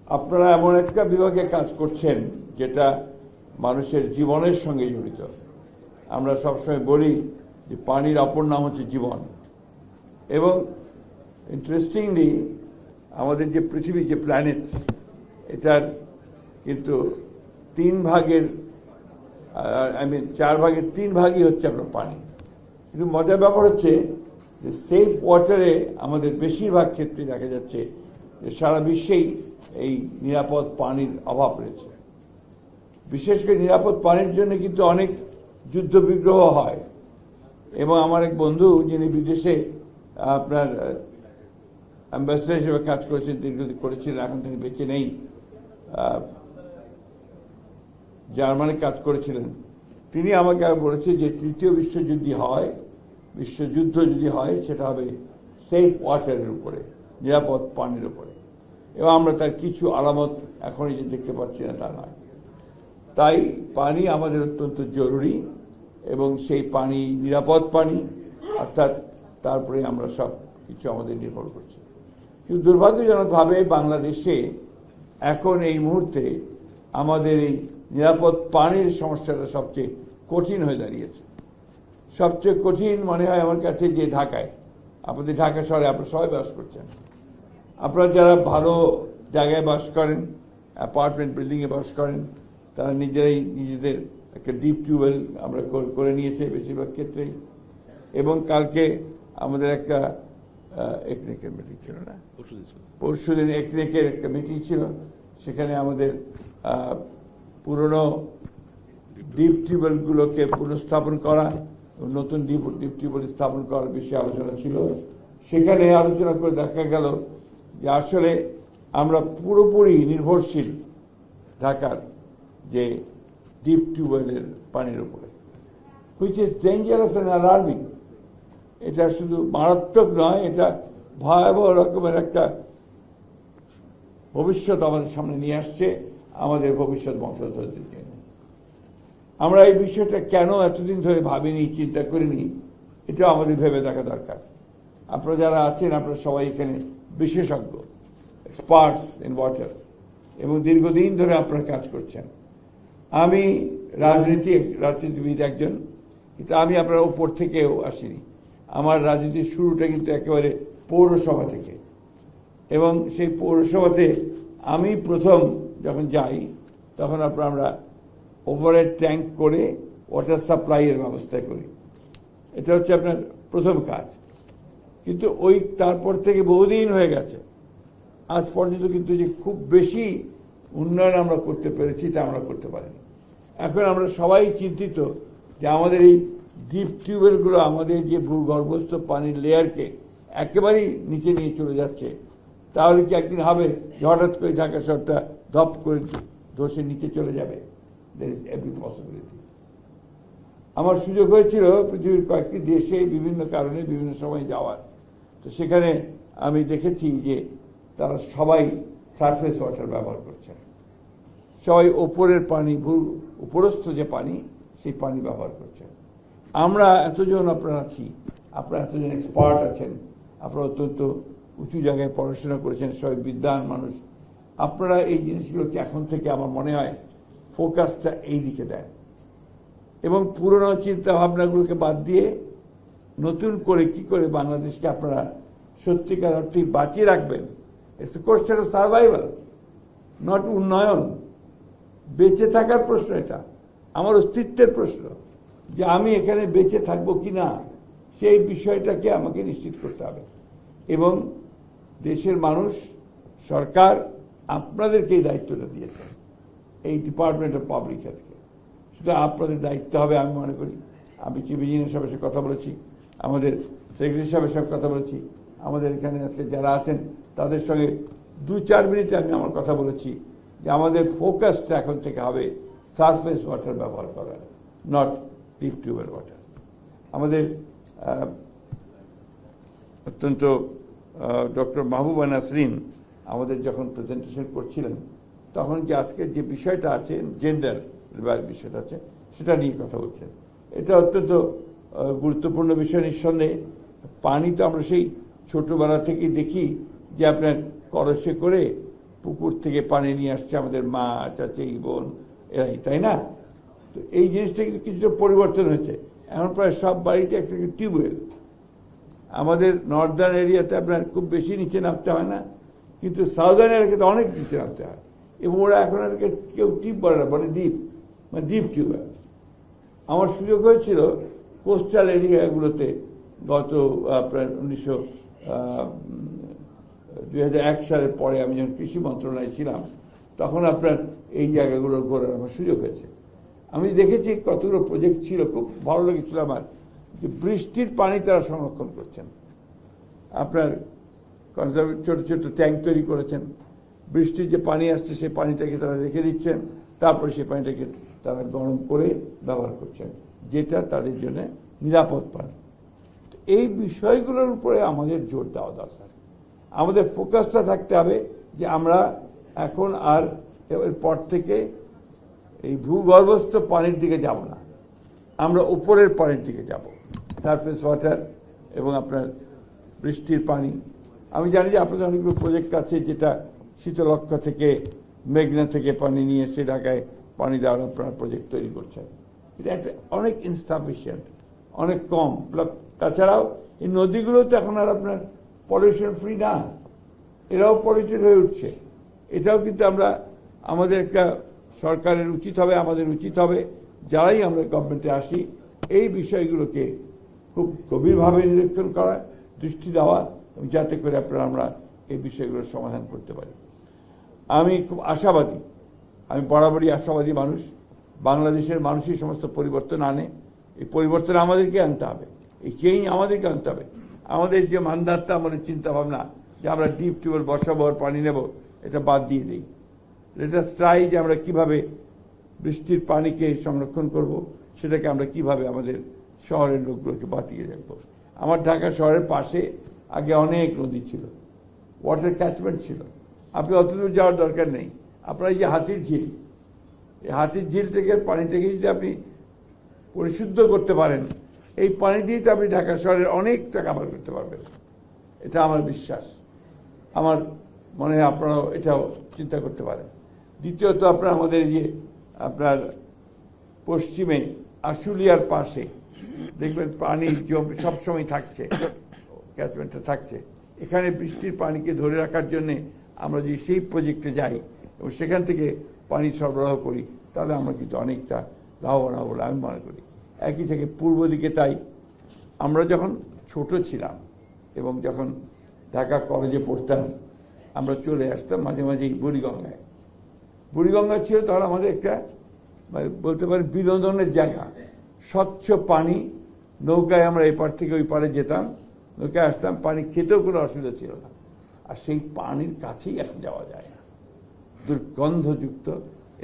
আপনারা এমন একটা বিভাগে কাজ করছেন যেটা মানুষের জীবনের সঙ্গে জড়িত। আমরা সবসময় বলি যে পানির অপর নাম হচ্ছে জীবন। এবং ইন্টারেস্টিংলি আমাদের যে পৃথিবী, যে প্ল্যানেট, এটার কিন্তু 4 ভাগের 3 ভাগই হচ্ছে আপনার পানি। কিন্তু মজার ব্যাপার হচ্ছে যে সেফ ওয়াটারে আমাদের বেশিরভাগ ক্ষেত্রে দেখা যাচ্ছে যে সারা বিশ্বেই এই নিরাপদ পানির অভাব রয়েছে। বিশেষ করে নিরাপদ পানির জন্য কিন্তু অনেক যুদ্ধ বিগ্রহ হয়। এবং আমার এক বন্ধু, যিনি বিদেশে আপনার অ্যাম্বাসেডর হিসেবে কাজ করেছেন, দীর্ঘদিন করেছিলেন, এখন তিনি বেঁচে নেই, জার্মানি কাজ করেছিলেন, তিনি আমাকে বলেছে যে তৃতীয় বিশ্বযুদ্ধ যদি হয় সেটা হবে সেফ ওয়াটারের উপরে, নিরাপদ পানির উপরে। এবং আমরা তার কিছু আলামত এখনই যে দেখতে পাচ্ছি না তা নয়। তাই পানি আমাদের অত্যন্ত জরুরি, এবং সেই পানি নিরাপদ পানি, অর্থাৎ তারপরে আমরা সব কিছু আমাদের নির্ভর করছি। কিন্তু দুর্ভাগ্যজনকভাবে বাংলাদেশে এখন এই মুহূর্তে আমাদের এই নিরাপদ পানির সমস্যাটা সবচেয়ে কঠিন হয়ে দাঁড়িয়েছে। সবচেয়ে কঠিন মনে হয় আমার কাছে যে ঢাকায়, আপনাদের ঢাকা শহরে আপনারা সবাই বাস করছেন, আপনারা যারা ভালো জায়গায় বাস করেন, অ্যাপার্টমেন্ট বিল্ডিংয়ে বাস করেন, তারা নিজেদের একটা ডিপ টিউবওয়েল আমরা করে নিয়েছে বেশিরভাগ ক্ষেত্রেই। এবং কালকে আমাদের একটা একনেকের মিটিং ছিল, না পরশুদিন একনেকের একটা মিটিং ছিল, সেখানে আমাদের পুরনো ডিপ টিউবওয়েলগুলোকে পুনঃস্থাপন করা, নতুন ডিপ টিউবওয়েল স্থাপন করার বিষয়ে আলোচনা ছিল। সেখানে আলোচনা করে দেখা গেল যে আসলে আমরা পুরোপুরি নির্ভরশীল ঢাকার যে ডিপ টিউবওয়েলের পানির উপরে, which is dangerous and alarming. এটা শুধু মারাত্মক নয়, এটা ভয়াবহ রকমের একটা ভবিষ্যৎ আমাদের সামনে নিয়ে আসছে, আমাদের ভবিষ্যৎ বংশধরদের জন্য। আমরা এই বিষয়টা কেন এতদিন ধরে ভাবিনি, চিন্তা করিনি, এটাও আমাদের ভেবে দেখা দরকার। আপনারা যারা আছেন, আপনারা সবাই এখানে বিশেষজ্ঞ, এক্সপার্টস ইন ওয়াটার, এবং দীর্ঘদিন ধরে আপনারা কাজ করছেন। আমি রাজনীতিবিদ একজন, কিন্তু আমি আপনার উপর থেকেও আসিনি। আমার রাজনীতির শুরুটা কিন্তু একেবারে পৌরসভা থেকে, এবং সেই পৌরসভাতে আমি প্রথম যখন যাই, তখন আমরা ওভারহেড ট্যাঙ্ক করে ওয়াটার সাপ্লাইয়ের ব্যবস্থা করি। এটা হচ্ছে আপনার প্রথম কাজ। কিন্তু তারপর থেকে বহুদিন হয়ে গেছে, আজ পর্যন্ত কিন্তু যে খুব বেশি উন্নয়ন আমরা করতে পেরেছি তা আমরা করতে পারিনি। এখন আমরা সবাই চিন্তিত যে আমাদের এই ডিপ টিউবওয়েলগুলো আমাদের যে ভূগর্ভস্থ পানির লেয়ারকে একেবারেই নিচে নিয়ে চলে যাচ্ছে। তাহলে কি একদিন হবে যে হঠাৎ করে ঢাকা শহরটা ধপ করে ধসে নিচে চলে যাবে? there is every possibility. আমার সুযোগ হয়েছিল পৃথিবীর কয়েকটি দেশে বিভিন্ন কারণে বিভিন্ন সময় যাওয়ার। তো সেখানে আমি দেখেছি যে তারা সবাই সারফেস ওয়াটার ব্যবহার করছেন, সবাই ওপরের পানি, উপরস্থ যে পানি, সেই পানি ব্যবহার করছেন। আমরা এতজন আপনারা আছি, আপনারা এতজন এক্সপার্ট আছেন, আপনারা অত্যন্ত উঁচু জায়গায় পড়াশোনা করেছেন, সবাই বিদ্বান মানুষ। আপনারা এই জিনিসগুলোকে এখন থেকে আমার মনে হয় ফোকাসটা এই দিকে দেন, এবং পুরনো চিন্তা ভাবনাগুলোকে বাদ দিয়ে নতুন করে কি করে বাংলাদেশকে আপনারা সত্যিকার অর্থে বাঁচিয়ে রাখবেন। It's a question of survival, not উন্নয়ন। বেঁচে থাকার প্রশ্ন, এটা আমার অস্তিত্বের প্রশ্ন, যে আমি এখানে বেঁচে থাকবো কি না, সেই বিষয়টাকে আমাকে নিশ্চিত করতে হবে। এবং দেশের মানুষ, সরকার আপনাদেরকে এই দায়িত্বটা দিয়েছে, এই ডিপার্টমেন্ট অফ পাবলিক হেলথকে। সেটা আপনাদের দায়িত্ব হবে আমি মনে করি। আমি চিফ ইঞ্জিনিয়ার সাহেবের সাথে কথা বলেছি, আমাদের সেক্রেটারি সাহেবের সাথে কথা বলেছি, আমাদের এখানে আজকে যারা আছেন তাদের সঙ্গে 2-4 মিনিটে আমি আমার কথা বলেছি যে আমাদের ফোকাসটা এখন থেকে হবে সারফেস ওয়াটার ব্যবহার করার, নট ডিপ টিউবওয়েল ওয়াটার। আমাদের অত্যন্ত ডক্টর মাহবুবা নাসরিন আমাদের যখন প্রেজেন্টেশন করছিলেন, তখন যে আজকের যে বিষয়টা আছে, জেন্ডার বিষয়টা আছে, সেটা নিয়ে কথা বলছেন। এটা অত্যন্ত গুরুত্বপূর্ণ বিষয় নিঃসন্দেহে। পানি তো আমরা সেই ছোটবেলা থেকেই দেখি যে আপনার কলসে করে পুকুর থেকে পানি নিয়ে আসছে আমাদের মা, চাচি, বোন এরাই, তাই না? তো এই জিনিসটা কিন্তু কিছুটা পরিবর্তন হয়েছে। এখন প্রায় সব বাড়িতে একটা টিউবওয়েল। আমাদের নর্দার্ন এরিয়াতে আপনার খুব বেশি নিচে নামতে হয় না, কিন্তু সাউদার্ন এলাকাতে অনেক নিচে নামতে হয়, এবং ওরা এখন আর কেউ টিপ বলে না, বলে ডিপ, মানে ডিপ টিউবওয়েল। আমার সুযোগ হয়েছিল কোস্টাল এরিয়াগুলোতে গত আপনার 2001 সালের পরে আমি যখন কৃষি মন্ত্রণালয়ে ছিলাম, তখন আপনার এই জায়গাগুলো ঘোরার আমার সুযোগ হয়েছে। আমি দেখেছি কতগুলো প্রজেক্ট ছিল, খুব ভালো লেগেছিল আমার, যে বৃষ্টির পানি তারা সংরক্ষণ করছেন। আপনার ছোট ছোট ট্যাঙ্ক তৈরি করেছেন, বৃষ্টির যে পানি আসছে সেই পানিটাকে তারা রেখে দিচ্ছেন, তারপরে সেই পানিটাকে তারা গরম করে ব্যবহার করছেন, যেটা তাদের জন্য নিরাপদ পানি। এই বিষয়গুলোর উপরে আমাদের জোর দেওয়া দরকার। আমাদের ফোকাসটা থাকতে হবে যে আমরা এখন আর এরপর থেকে এই ভূগর্ভস্থ পানির দিকে যাব না, আমরা উপরের পানির দিকে যাব, সারফেস ওয়াটার এবং আপনার বৃষ্টির পানি। আমি জানি যে আপনাদের অনেকগুলো প্রজেক্ট আছে, যেটা শীতলক্ষ্যা থেকে, মেঘনা থেকে পানি নিয়ে এসে ঢাকায় পানি দেওয়ার আপনারা প্রজেক্ট তৈরি করছেন। এটা একটা অনেক ইনসাফিসিয়েন্ট, অনেক কম। তাছাড়াও এই নদীগুলো তো এখন আর আপনার পলিউশন ফ্রি না, এরাও পলিউটেড হয়ে উঠছে। এটাও কিন্তু আমাদের একটা সরকারের উচিত হবে, আমাদের উচিত হবে, যারাই আমরা গভর্নমেন্টে আসি, এই বিষয়গুলোকে খুব গভীরভাবে নিরীক্ষণ করা, দৃষ্টি দেওয়া, যাতে করে আমরা এই বিষয়গুলোর সমাধান করতে পারি। আমি খুব আশাবাদী, আমি বরাবরই আশাবাদী মানুষ। বাংলাদেশের মানুষই সমস্ত পরিবর্তন আনে। এই পরিবর্তন আমাদেরকে আনতে হবে, এই চেঞ্জ আমাদেরকে আনতে হবে। আমাদের যে মানদাত্তা, আমাদের চিন্তাভাবনা যে আমরা ডিপ টিউবওয়েল বসাবো আর পানি নেব, এটা বাদ দিয়ে দিই। লেট আস ট্রাই যে আমরা কীভাবে বৃষ্টির পানিকে সংরক্ষণ করব, সেটাকে আমরা কিভাবে আমাদের শহরের লোকগুলোকে বাঁচিয়ে রাখবো। আমার ঢাকা শহরের পাশে আগে অনেক নদী ছিল, ওয়াটার ক্যাচমেন্ট ছিল। আপনি অতদূর যাওয়ার দরকার নেই। আপনার এই যে হাতির ঝিল, এই হাতির ঝিল থেকে পানিটাকে যদি আপনি পরিশুদ্ধ করতে পারেন, এই পানি দিয়ে তো আপনি ঢাকা শহরের অনেকটা কাভার করতে পারবেন। এটা আমার বিশ্বাস। আমার মনে হয় আপনারাও এটাও চিন্তা করতে পারেন। দ্বিতীয়ত, আমাদের যে আপনার পশ্চিমে আশুলিয়ার পাশে দেখবেন পানি সবসময় থাকছে, ক্যাচমেন্টটা থাকছে। এখানে বৃষ্টির পানিকে ধরে রাখার জন্যে আমরা যদি সেই প্রজেক্টে যাই এবং সেখান থেকে পানি সরবরাহ করি, তাহলে আমরা কিন্তু অনেকটা লাভবান হব বলে আমি মনে করি। একই থেকে পূর্ব দিকে, তাই আমরা যখন ছোট ছিলাম এবং যখন ঢাকা কলেজে পড়তাম, আমরা চলে আসতাম মাঝে মাঝেই বুড়িগঙ্গায়। বুড়িগঙ্গা ছিল তখন আমাদের একটা বলতে পারি বিনোদনের জায়গা। স্বচ্ছ পানি, নৌকায় আমরা এপার থেকে ওই পারে যেতাম, নৌকায় আসতাম, পানি খেতেও কোনো অসুবিধা ছিল না। আর সেই পানির কাছেই এখন যাওয়া যায় না, দুর্গন্ধযুক্ত,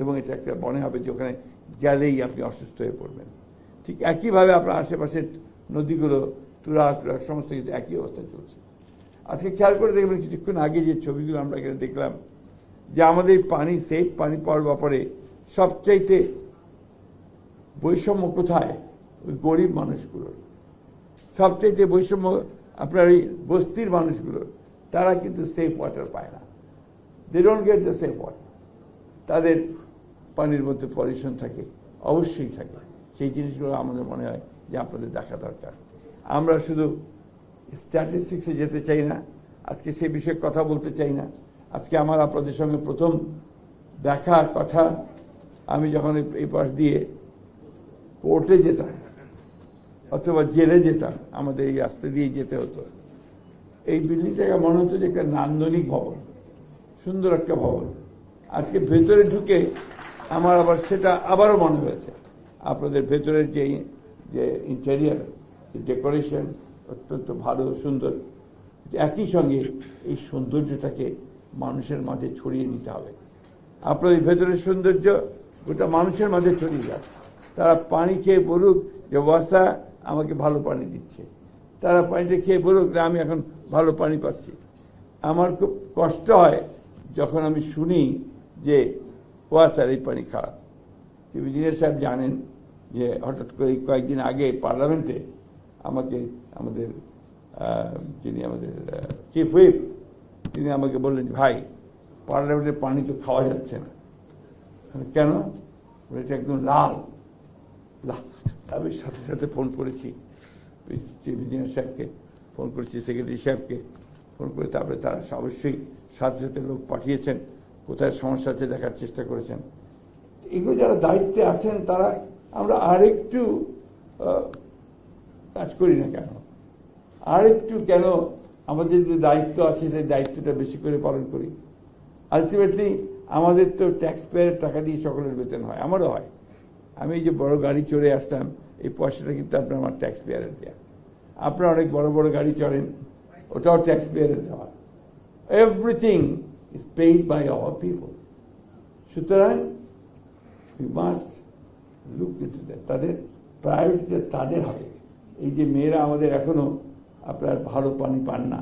এবং এটা একটা মনে হবে যে ওখানে গেলেই আপনি অসুস্থ হয়ে পড়বেন। ঠিক একইভাবে আপনার আশেপাশের নদীগুলো, তুরাগ সমস্ত কিছু একই অবস্থায় চলছে। আজকে খেয়াল করে দেখবেন, কিছুক্ষণ আগে যে ছবিগুলো আমরা এখানে দেখলাম, যে আমাদের পানি সেফ, পানি পাওয়ার ব্যাপারে সবচাইতে বৈষম্য কোথায়? ওই গরিব মানুষগুলোর। সবচাইতে বৈষম্য আপনার ওই বস্তির মানুষগুলোর। তারা কিন্তু সেফ ওয়াটার পায় না, they don't get the safe water. তাদের পানির মধ্যে পলিউশন থাকে, অবশ্যই থাকে। সেই জিনিসগুলো আমাদের মনে হয় যে আপনাদের দেখা দরকার। আমরা শুধু স্ট্যাটিস্টিক্সে যেতে চাই না, আজকে সে বিষয়ে কথা বলতে চাই না। আজকে আমার আপনাদের সঙ্গে প্রথম দেখা কথা, আমি যখন এই পাশ দিয়ে কোর্টে যেতাম অথবা জেলে যেতাম, আমাদের এই রাস্তা দিয়ে যেতে হতো। এই বিল্ডিংটাকে মনে হতো যে একটা নান্দনিক ভবন, সুন্দর একটা ভবন। আজকে ভেতরে ঢুকে আমার আবার সেটা আবারও মনে হয়েছে। আপনাদের ভেতরের যে ইন্টেরিয়ার, ডেকোরেশন অত্যন্ত ভালো, সুন্দর। একই সঙ্গে এই সৌন্দর্যটাকে মানুষের মাঝে ছড়িয়ে দিতে হবে। আপনাদের ভেতরের সৌন্দর্য গোটা মানুষের মাঝে ছড়িয়ে যায়। তারা পানি খেয়ে বলুক যে ওয়াসা আমাকে ভালো পানি দিচ্ছে, তারা পানিটা খেয়ে বলুক যে আমি এখন ভালো পানি পাচ্ছি। আমার খুব কষ্ট হয় যখন আমি শুনি যে ওয়াসার এই পানি খারাপ। ইঞ্জিনিয়ার সাহেব জানেন যে হঠাৎ করে কয়েকদিন আগে পার্লামেন্টে আমাকে যিনি আমাদের চিফ হুইপ, তিনি আমাকে বললেন, ভাই পার্লামেন্টের পানি তো খাওয়া যাচ্ছে না। কেন? এটা একদম লাল। আমি সাথে সাথে ফোন করেছি চিফ ইঞ্জিনিয়ার সাহেবকে, ফোন করেছি সেক্রেটারি সাহেবকে, ফোন করে তারপরে তারা অবশ্যই সাথে সাথে লোক পাঠিয়েছেন, কোথায় সমস্যা আছে দেখার চেষ্টা করেছেন। এগুলো যারা দায়িত্বে আছেন তারা, আমরা আরেকটু কাজ করি না কেন? আরেকটু কেন আমাদের যে দায়িত্ব আছে সেই দায়িত্বটা বেশি করে পালন করি? আলটিমেটলি আমাদের তো ট্যাক্স পেয়ারের টাকা দিয়ে সকলের বেতন হয়, আমারও হয়। আমি এই যে বড় গাড়ি চড়ে আসলাম, এই পয়সাটা কিন্তু আপনার আমার ট্যাক্স পেয়ারের দেওয়া। আপনারা অনেক বড় বড় গাড়ি চড়েন, ওটাও ট্যাক্স পেয়ারের দেওয়া। Everything is paid by our people. সুতরাং we must look into that. তাদের প্রায়োরিটিটা তাদের হবে। এই যে মেয়েরা আমাদের এখনো আপনার ভালো পানি পান না,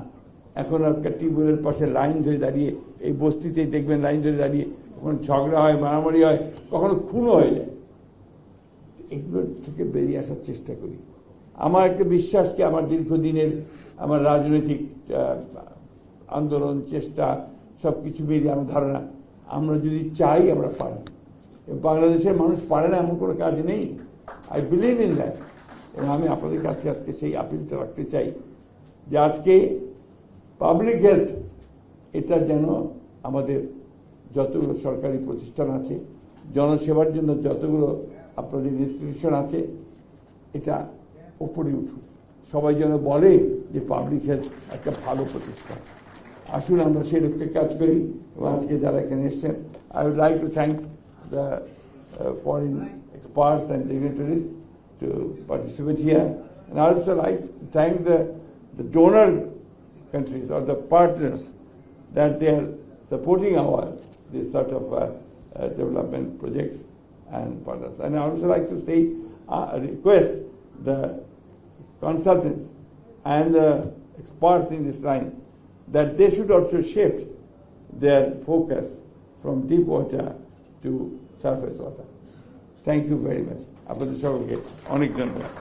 এখন আপনার টিউবওয়েলের পাশে লাইন ধরে দাঁড়িয়ে, এই বস্তিতেই দেখবেন লাইন ধরে দাঁড়িয়ে, কখনো ঝগড়া হয়, মারামারি হয়, কখনো খুনও হয়ে যায়। এগুলোর থেকে বেরিয়ে আসার চেষ্টা করি। আমার একটা বিশ্বাসকে আমার দীর্ঘদিনের আমার রাজনৈতিক আন্দোলন, চেষ্টা, সব কিছু বেরিয়ে আমার ধারণা, আমরা যদি চাই আমরা পারি। বাংলাদেশের মানুষ পারে না এমন কোনো কাজ নেই। I believe in that. এবং আমি আপনাদের কাছে আজকে সেই আপিলটা রাখতে চাই যে আজকে পাবলিক হেলথ, এটা যেন আমাদের যতগুলো সরকারি প্রতিষ্ঠান আছে, জনসেবার জন্য যতগুলো আপনাদের ইনস্টিটিউশন আছে, এটা উপরে উঠুক। সবাই যেন বলে যে পাবলিক হেলথ একটা ভালো প্রতিষ্ঠান। আসুন আমরা সেই লক্ষ্যে কাজ করি। এবং আজকে যারা এখানে এসছেন, I would like to thank the foreign experts and dignitaries to participate here. And I also like to thank the donor countries or the partners that they are supporting this sort of development projects and partners. And I also like to say, request the consultants and the experts in this line that they should also shift their focus from deep water to surface water. Thank you very much. আপনাদের সকলকে অনেক ধন্যবাদ।